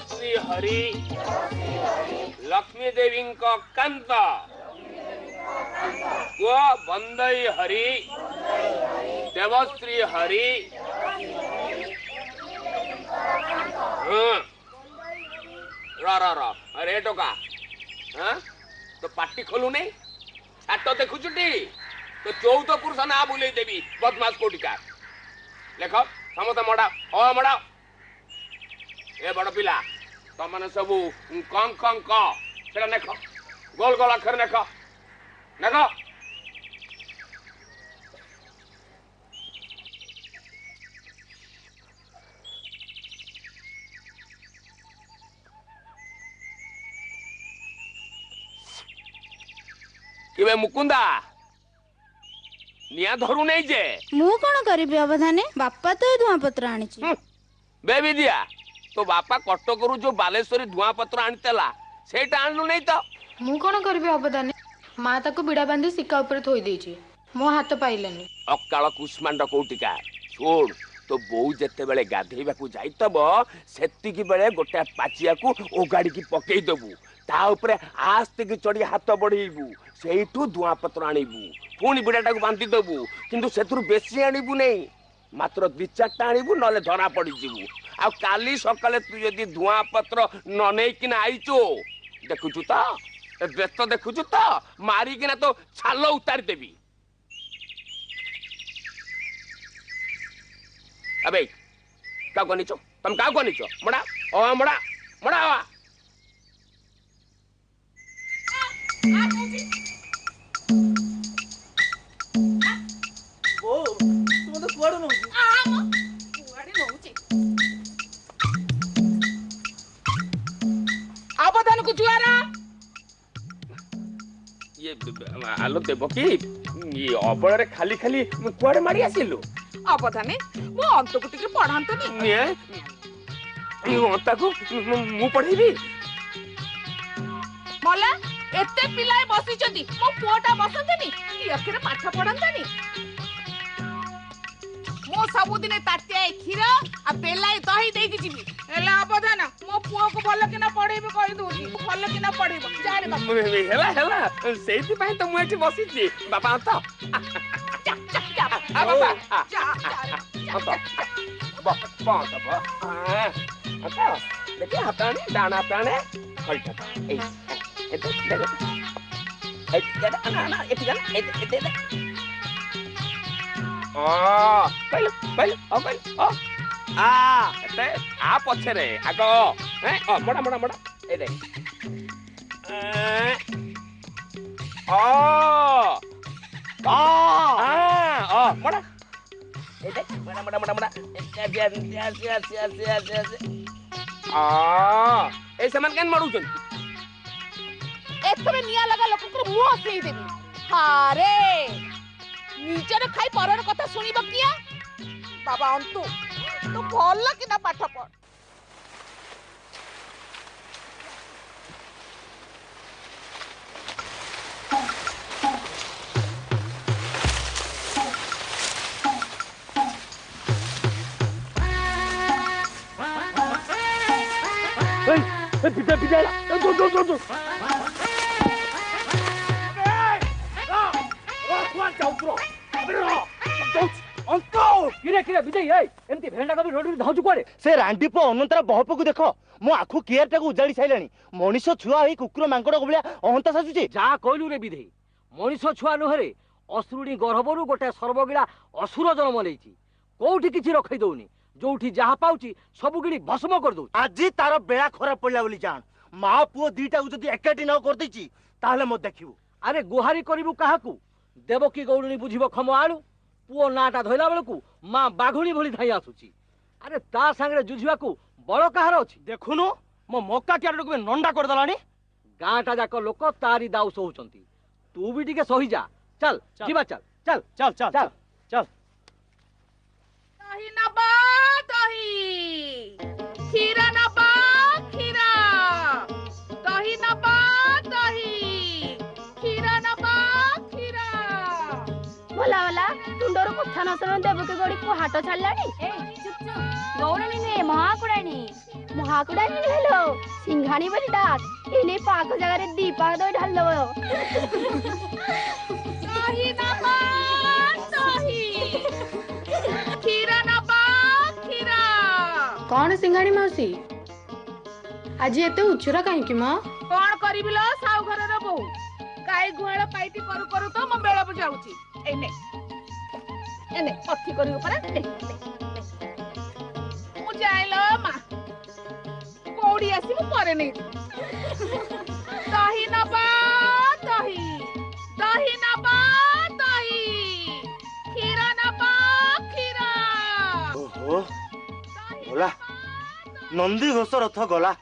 देवश्री हरि लक्ष्मी देवी कांत वो बंदई हरि देवश्री हरि अरे टोका हाँ तो पार्टी खोलू नहीं छाट देखुचुटी तो 14 पुरुष ना बुले देवी बदमाश कोटिका लेख समस्त मड़ा ओ मड़ा ए बड़ पिला तमने सबू कं कं क सेटा नेख गोल गोल अक्षर नेख नेख किबे मुकुंदा निया धरू नहीं जे मु कोन करबी अवधाने बापा तो धुआ पत्र आनी छी बेबी दिया तो बापा कटकरू जो बालेश्वरी धुआ पत्र आनीतेला सेटा आनलु नहीं तो मु कोन करबी अवधाने मां ताको बिड़ा बांधी सिक्का ऊपर थोई देची मो हाथ पाइलानी अकाल कुष्मांड कोटिका छोड़ तो बोऊ जेते बेले गाधेइबा को जाइतब सेतिकी बेले गोटे पाचिया को ओगाड़ी की पकेई दबु ता ऊपर आस्ते की चढ़ी हाथ बढ़ेबू सेठू धुआ पत्र आनीबू पुणी बिड़ाटा को बांधी दबू किंतु सेतुर बेसी आनीबू नहीं मात्र 2-4टा आनीबू नले धरा पड़ी जीवू आ काली सकाले तू यदि धुआ पत्र न नै किना आइचो देखुचु त व्यस्त देखुचु त मारी किना तो छाल उतारी देबी अबे का कोनिचो तुम का कोनिचो मड़ा ओ मड़ा मड़ा ओ तुम तो कुआडो नउची कुआडे नउची आबदान को जुआरा ये आलो देबो की ये अबଳରେ खाली खाली कुआडे मारी आसिलु अबदाने मो अंत को टिके पढांतो नी ये अंता को मु पढेबी मला एते पिलाय बसी छथि मो पुआटा बसंतनी ई अखरे पाठ पढंतनी मो सबुदिने ताटिया खीर आ बेलाय दही देकी जिबी एला अबदाना मो पुआ को भल केना पढेबे कहि दोची भल केना पढेबो जारे बाबा हेला हेला सेति पई तो मु एठी बसी छी बाबा अंत आ बाबा अंत देखि हाताने दाना ताने हल्टा ए आ पछरे आग मड़ा मड़ा मड़ा ए दे मड़ा ए दे मड़ा मड़ा मड़ा मड़ा ए समान केन मडुछन एथरे निया लगा लोक को मुंह सेई देबी हारे निजर खाई परर कथा सुनिब किया बाबा अंतु तू भल कि ना पाठ पढ़ पिटा पिटा दो से रांडी पो अनंतर बहप को देख मो आखु केयर टाको उजाड़ी साइलानी मनीष छुआ होई कुकुर मांकड़ को भलिया अहंता साजुचे जा कहलु रे विधेई मनीष छुआ नुहरे असुरुणी गर्भरू गोटे सर्वगिड़ा असुर जन्म लेछि कोठी किछि रखै दउनी जोठी जहा पाउची सब गिड़ी भस्म कर दउ आज तार बेड़ा खराब पड़ला बोली जान मां पुओ दीटा को जदी एकाटी न कर देछि ताहले मत देखिबू अरे गुहारी करिबू काहाकू देवकी गौडुनी बुझिबो खम आलू पुओ नाटा धइला बेलकू मां बाघुणी भली धाई आसुची अरे ता संगे जुझिबाकू बड़ कहार अछि देखुनु मो मक्का क्यारटो को नंडा कर दलानी गांटा जाक लोक तारी दाउ सोहुचंती तू भी टिके सही जा चल जीवा चल चल चल चल चल चल दही नबा दही खीरा नबा खीरा दही नबा दही खीरा नबा खीरा भला भला तुंडर कथा न सुन देवके गड़ी को हाट छाड़लानी ए चुप चुप गौराणी ने महाकुड़ाणी କାହାକୁ ଡାକିଲେ ହେଲୋ ସିଂଘାଣି ବୋଲି ଡାକ ଏନେ ପାଖ ଜାଗାରେ ଦି ପାଖ ଦଇ ଢାଲି ଦବ ଦହି ନବା ଦହି କ୍ଷୀର ନବା କ୍ଷୀର। କଣ ସିଂଘାଣି ମାଉସୀ ଆଜି ଏତେ ଉଚ୍ଚର କାହିଁକି ମ? କଣ କରିବି ଲୋ ସାଉ ଘରର ବୋହୂ ଗାଈ ଗୁହାଳ ପାଇଟି କରୁ କରୁ ତ ମୋ ବେଳ ବୁଝାଉଛି। ଏନେ ଏନେ ପଥି କରିବୁ ପରା ମୁଁ ଯାଇଲ ମା କୋଉଠି ଆସିବୁ ପରେ ନେଇଯିବୁ। ଦହି ନବା ଦହି ଦହି ନବା ଦହି କ୍ଷୀର ନବା କ୍ଷୀର। ଓହୋ ଗଲା ନନ୍ଦୀ ଘୋଷ ରଥ ଗଲା।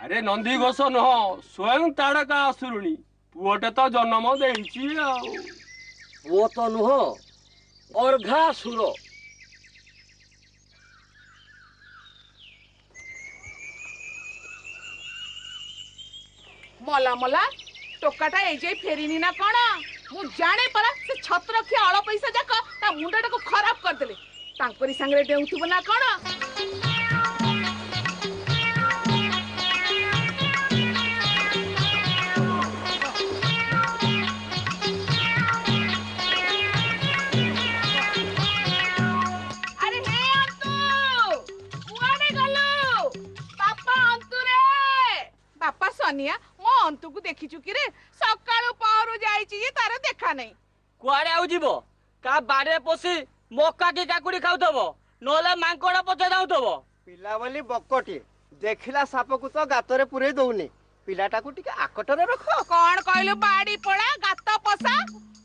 ଆରେ ନନ୍ଦୀ ଘୋଷ ନୁହଁ ସ୍ୱୟଂ ତାଡ଼କା ଆସୁରୁଣୀ ପୁଅଟେ ତ ଜନ୍ମ ଦେଇଛି ଆଉ। ପୁଅ ତ ନୁହଁ ଅର୍ଘାସୁର। ମଲା ମଲା ଟୋକାଟା ଏଇ ଯାଇ ଫେରିନି ନା କଣ? ମୁଁ ଜାଣେ ପରା ସେ ଛତ୍ରଖିଆ ଅଳ ପଇସା ଯାକ ତା ମୁଣ୍ଡଟାକୁ ଖରାପ କରିଦେଲେ। ତାଙ୍କରି ସାଙ୍ଗରେ ଡେଉଁଥିବ ନା କଣ? ଆରେ ହେ ଅନ୍ତୁ କୁଆଡେ ଗଲୁ? ବାପା ଅନ୍ତୁରେ ବାପା ସନିଆ ମୋ ଅନ୍ତୁକୁ ଦେଖିଛୁ କି ରେ? ସକାଳୁ ପହରୁ ଯାଇଛି ଯେ ତାର ଦେଖା ନାହିଁ। କୁଆଡେ ଆଉ ଯିବ? କା ବାଡିରେ ପଶି ମକା କି କାକୁଡି ଖାଉଥିବ ନହେଲେ ମାଙ୍କଡ ପଛେ ଯାଉଥିବ। ପିଲା ବୋଲି ବକଟିଏ ଦେଖିଲା ସାପକୁ ତ ଗାତରେ ପୁରେଇ ଦଉନି ପିଲାଟାକୁ ଟିକେ ଆକଟରେ ରଖ। କଣ କହିଲୁ ବାଡି ପୋଳା ଗାତ ପଶା?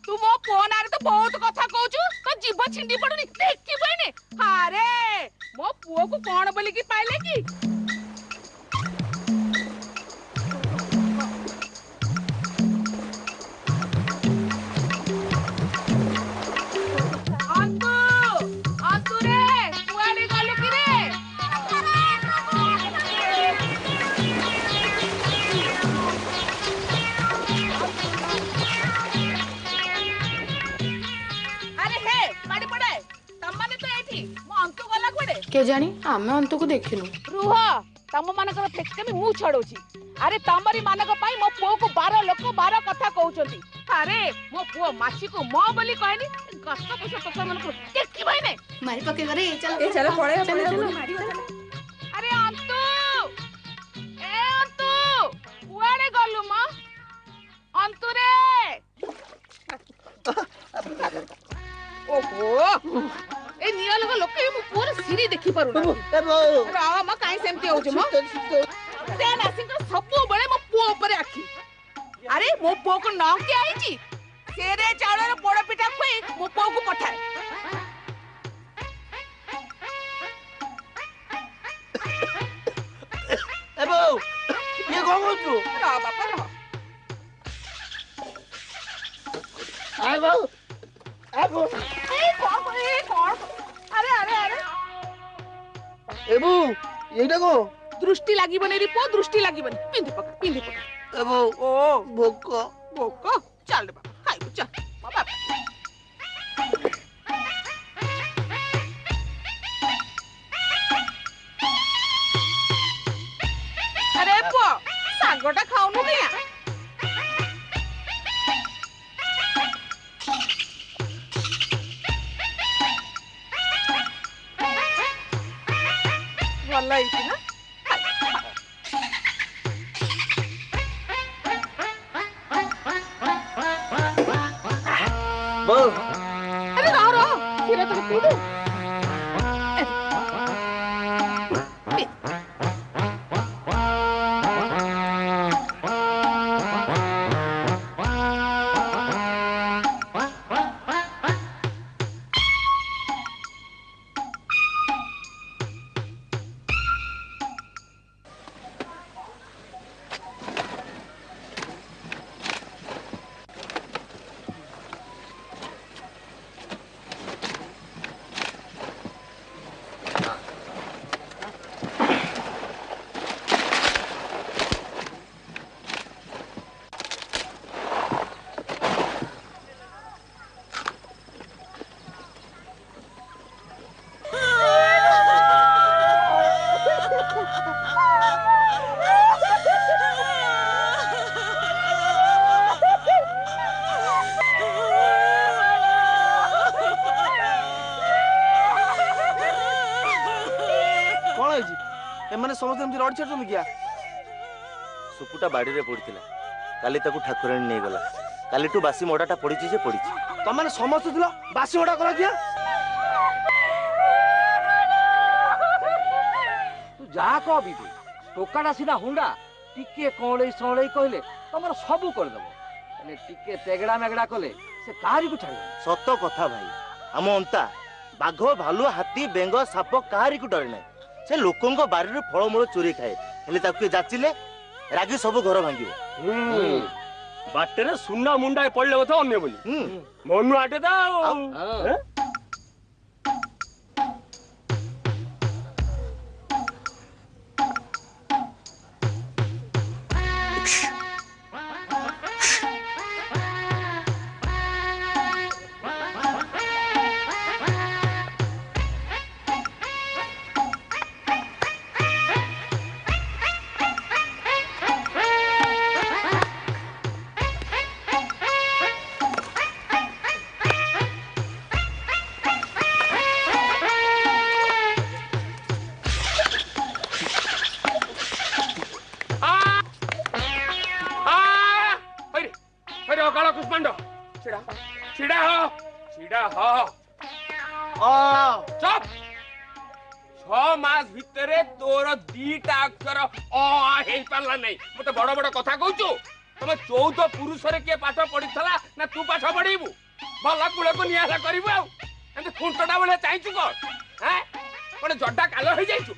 ତୁ ମୋ ପୁଅ ନାଁରେ ତ ବହୁତ କଥା କହୁଛୁ। ତ ଜିଭ ଛିଣ୍ଡି ପଡୁନି ଦେଖିବୁ ଏନେ। ହାରେ ମୋ ପୁଅକୁ କଣ ବୋଲିକି ପାଇଲେ କି? ଅନ୍ତୁ ଅନ୍ତୁରେ କୁଆଡେ ଗଲୁ କି ରେ? ଆରେ ହେ ବାଡି ପଡେ ତମମାନେ ତ ଏଇଠି ମୋ ଅନ୍ତୁ ଗଲା କୁଆଡେ? କେଜାଣି ଆମେ ଅନ୍ତକୁ ଦେଖିନୁ। ରୁହ ତମ ମାନଙ୍କର ଫେଚକାମି ମୁଁ ଛଡଉଛି। ଆରେ ତମରି ମାନଙ୍କ ପାଇଁ ମୋ ପୁଅକୁ 12 ଲୋକ 12 କଥା କହୁଛନ୍ତି। ଆରେ ମୋ ପୁଅ ମାଛିକୁ ମ ବୋଲି କହେନି। ଗତ ପଇସା ଟୋକା ମାନଙ୍କୁ ଦେଖିବ ଏନେ। ମାରି ପକେଇ ଘରେ ଚାଲ ଚାଲ ପଳେଇବା ଚାଲ ଆରେ ଅନ୍ତୁ ଏ ଅନ୍ତୁ କୁଆଡେ ଗଲୁ ମ? ଅନ୍ତୁରେ ଓହୋ ଏ ନିଆ ଲୋକ ଲୋକ ମୋ ପୁଅର ସିରି ଦେଖି ପାରୁନାହାନ୍ତି। ରହ ମ କାହିଁ ସେମିତି ହଉଛୁ ମ? ସେ ନାସିଙ୍କର ସବୁବେଳେ ମୋ ପୁଅ ଉପରେ ଆଖି। ଆରେ ମୋ ପୁଅକୁ ନଙ୍କି ଆଇଛି ସେରେ ଚାଉଳର ପୋଡ ପିଠା ଖୁଇ ମୋ ପୁଅକୁ ପଠାଏ। ଏ ବୋଉ ଇଏ କଣ କରୁଛୁ? ରହ ବାପା ରହ। ଆ ବୋଉ ଆ ବୋଉ ଏ କଣ ଆରେ ଆରେ ଆରେ ଏ ବୋଉ ଏଇଟା କଣ? ଦୃଷ୍ଟି ଲାଗିବନି ରେ ପୁଅ ଦୃଷ୍ଟି ଲାଗିବନି। ପିନ୍ଧି ପକା ପିନ୍ଧି ପକା। ଏ ବୋଉ ଓ ଭୋକ ଭୋକ ଚାଲ ବାପା ଖାଇବୁ ଚାଲ ମୋ ବାପା। ଆରେ ପୁଅ ଶାଗଟା ଖାଉନୁ କିଆ? ଭଲ ହେଇଛି ନା? ବୋଉ ଆରେ ରହ ରହ କ୍ଷୀର ତକ ପିଇଦେ। एमाने समस्त एमती रड छाड़छन किया सुपुटा बाड़ी रे पड़िथिला काली ताकू ठाकुराणी नै गला काली टू बासी मोडाटा पड़िछि जे पड़िछि तमाने समस्त दिलो बासी मोडा करा दिया तू जा कह बीबी टोकाटा सीधा हुंडा टिके कौड़े सौड़े कहले तमर सबू कर देबो अने टिके तेगड़ा मेगड़ा कले से काहारी को छाड़ सत कथा भाई हम अंता बाघ भालू हाथी बेंग साप काहारी को डरे नै से लोकन को बारी रे फळमूल चोरी खाए हेले ताकू जाचिले रागी सब घर भांगिबो बाटेरे सुना मुंडा पड़ले बता अन्य बोली मनु आटे दा तोर दीटा अक्षर पारला नहीं मत बड़ बड़ कथा कहचु तुम 14 पुरुष के पाठ पढ़ीला ना तू पाठ पढ़ेबू भला कूल को नियाला करू आते खुंटटा बेले चाहचु कौन जड्डा काल हो जाइछु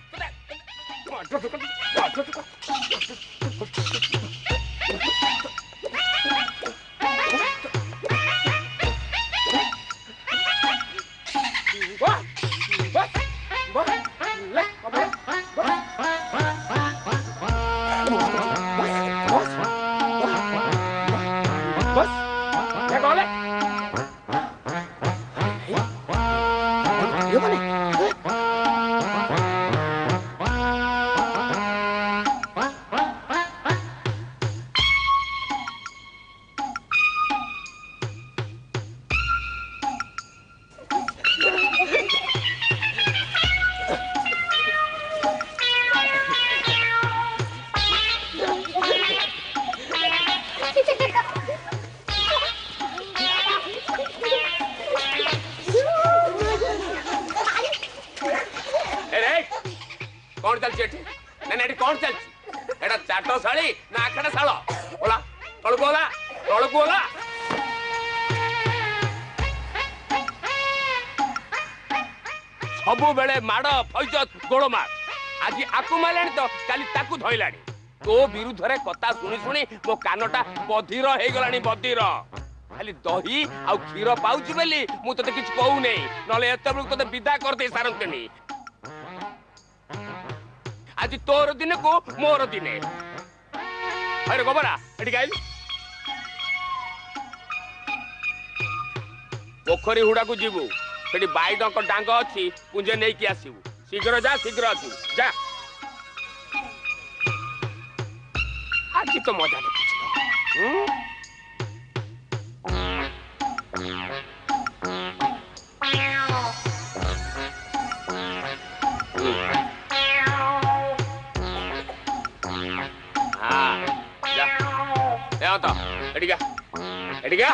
कौन चलती एटी कौन चलती एटा चाटो साड़ी ना आखड़ा साल बोला तलू बोला तलू बोला सबु बेले माड़ फैजत गोड़ मार आज आकु मारलानी तो काली ताकू धइलानी तो विरुद्ध रे कथा सुनी सुनी मो कानटा बधिर हे गलानी बधिर खाली दही आ क्षीर पाउची बेली मु तते किछ कहू नै नले एते बेल तते विदा कर दे सारंतनी आज तोर दिन को मोर दिने अरे गोबरा एटी गाइल पोखरी हुडा को जीवु सेठी बाइड को डांग अछि पुंजे नै कि आसीबु शीघ्र जा शीघ्र आसीबु जा आज तो मजा ले anta ediga ediga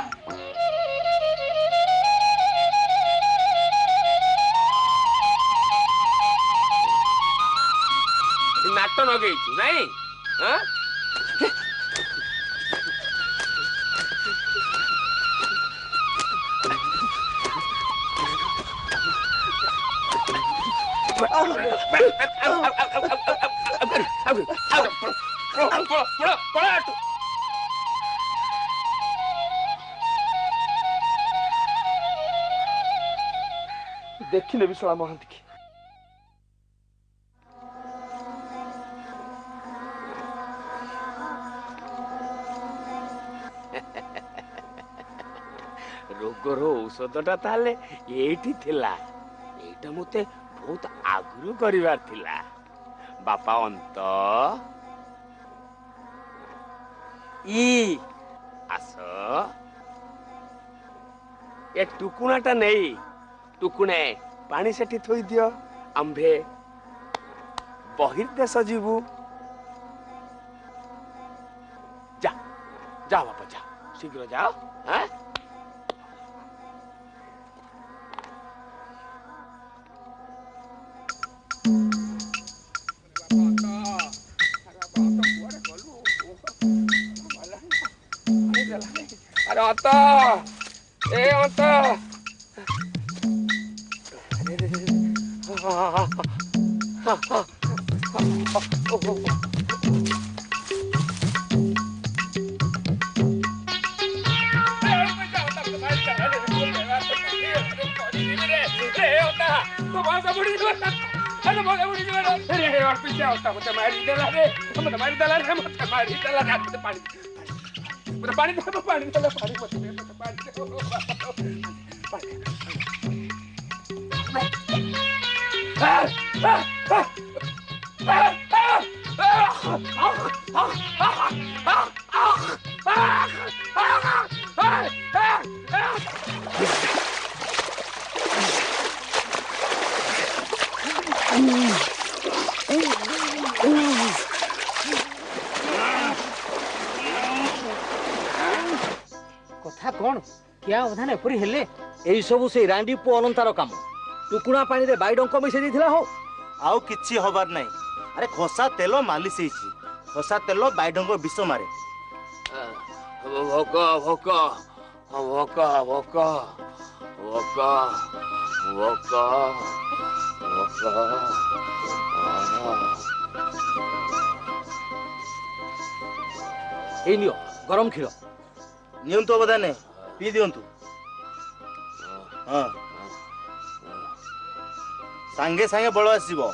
नाटो न गई नहीं हां देखिले विशाला महांती की रोगर औषधटा ताले एठी थिला एटा मते बहुत आगुरु करिवार थिला बापा अंत ई आस ए टुकुणाटा नहीं टुकुणे पानी सेठी थोई दियो आंभे बहिर्देश जीवु जा जा बापा जा शीघ्र जाओ हाँ अरे anta anta पानी दे पानी दे पानी कथा कौन क्या अवधान एपरी हेले एई सब से रांडी पु अनंतार काम टुकुणा पानी रे बाइडंक मिसे दिथिला हो आउ किछि होबार नाही अरे खोसा तेल मालिश हेछि खोसा तेल बाइडंक विष मारे भोक भोक भोक भोक भोक भोक ए नियो गरम खीर नियंतु अवधाने पी दियंतु हाँ सांगे सांगे बल आसीबो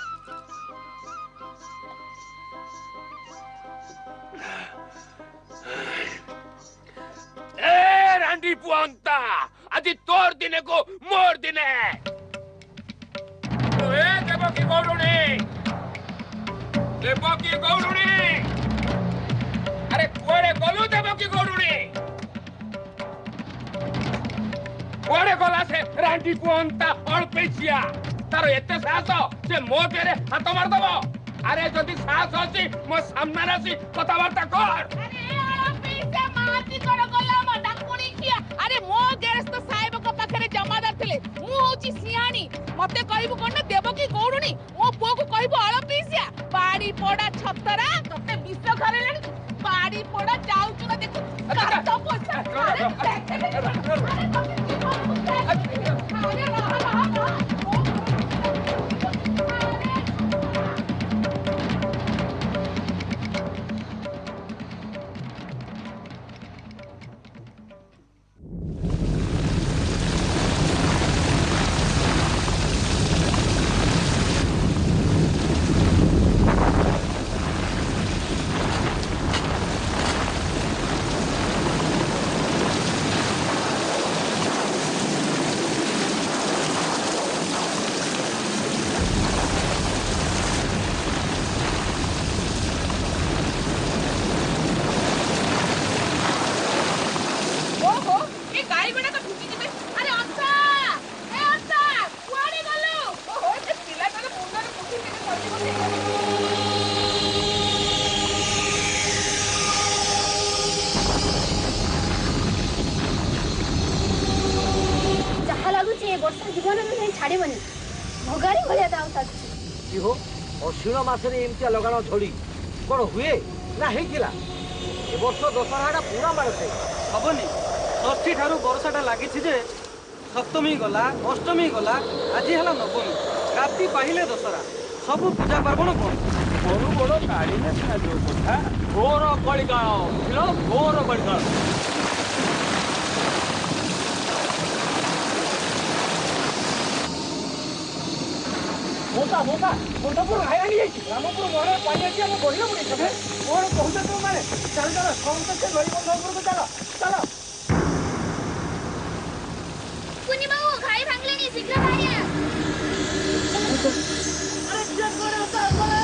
ए रांडी पुअंता आज तोर दिने को मोर दिने ए देवकी गौरुणी अरे कुआरे गलु देवकी गौरुणी कुआरे गला से रांडी पुअंता अल्पेसिया तार एते साहस से मो देरे हाथ मार दबो अरे जदी साहस अछि मो सामने आसी कथाबार्ता कर अरे मो गेरस्त साहेब को पाखरे जमादार थिले मु होची सियानी मते कहबो कोन देवकी गौरुणी मो पुओ को कहबो अल्पेसिया बाड़ी पड़ा छतरा तते विष खरेलेनी बाड़ी पड़ा जाऊ चुना देखो काटा पोछा अश्विन मासरे एमतिया लगाण झड़ी कौन हुए ना हेला ए वर्ष दशहरा पूरा मारते हबनी षष्ठी ठारू बरसाटा लगी जे सप्तमी गला अष्टमी गला आज है नवमी राति पाहिले दशहरा सब पूजा पार्वण बड़ बड़ गाड़ी कथा घोर कलिकाल घोर कलिकाल मोटा मोटा मोटापुर हायानी जाइए रामपुर मोहर पाई आछि हम बढ़िया बुढ़ी सब कौन कहते तुम माने चल चल समस्त से गरीब बंधुपुर को चलो चलो कुनी बाबू खाई भांगलेनी शीघ्र भारिया अरे क्या करे होता है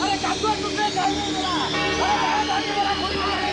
अरे काटवा टूटे जाने वाला अरे गाड़ी वाला खोल मारे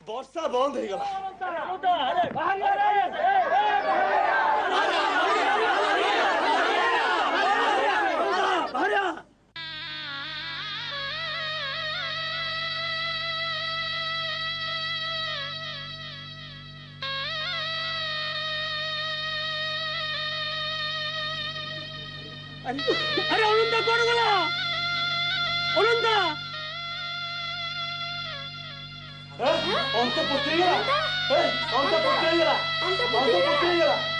ବର୍ଷା ବନ୍ଦ ହେଇଗଲା। अरे अनुंदा कौन गला अनुंदा अंत पुत्री गला अंत पुत्री गला अंत पुत्री गला